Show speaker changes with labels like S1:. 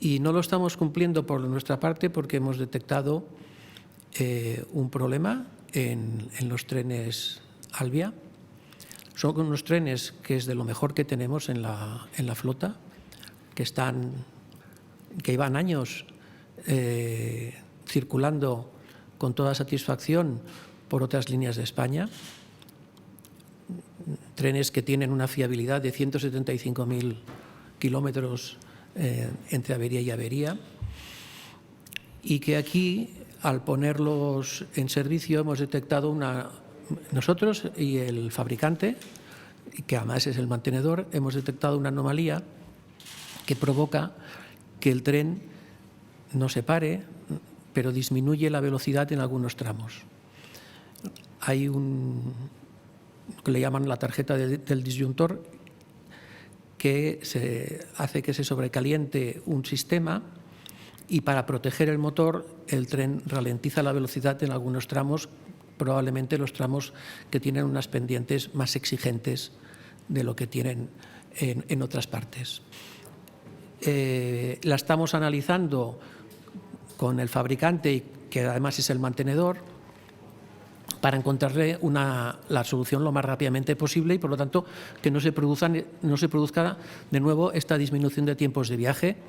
S1: Y no lo estamos cumpliendo por nuestra parte porque hemos detectado un problema en los trenes Alvia. Son unos trenes que es de lo mejor que tenemos en la flota, que llevan años circulando con toda satisfacción por otras líneas de España. Trenes que tienen una fiabilidad de 175.000 kilómetros entre avería y avería, y que aquí, al ponerlos en servicio, hemos detectado nosotros y el fabricante, que además es el mantenedor, hemos detectado una anomalía que provoca que el tren no se pare, pero disminuye la velocidad en algunos tramos. Hay que le llaman la tarjeta del disyuntor, que hace que se sobrecaliente un sistema, y para proteger el motor el tren ralentiza la velocidad en algunos tramos, probablemente los tramos que tienen unas pendientes más exigentes de lo que tienen en otras partes. La estamos analizando con el fabricante, que además es el mantenedor, para encontrarle la solución lo más rápidamente posible y, por lo tanto, que no se produzca de nuevo esta disminución de tiempos de viaje.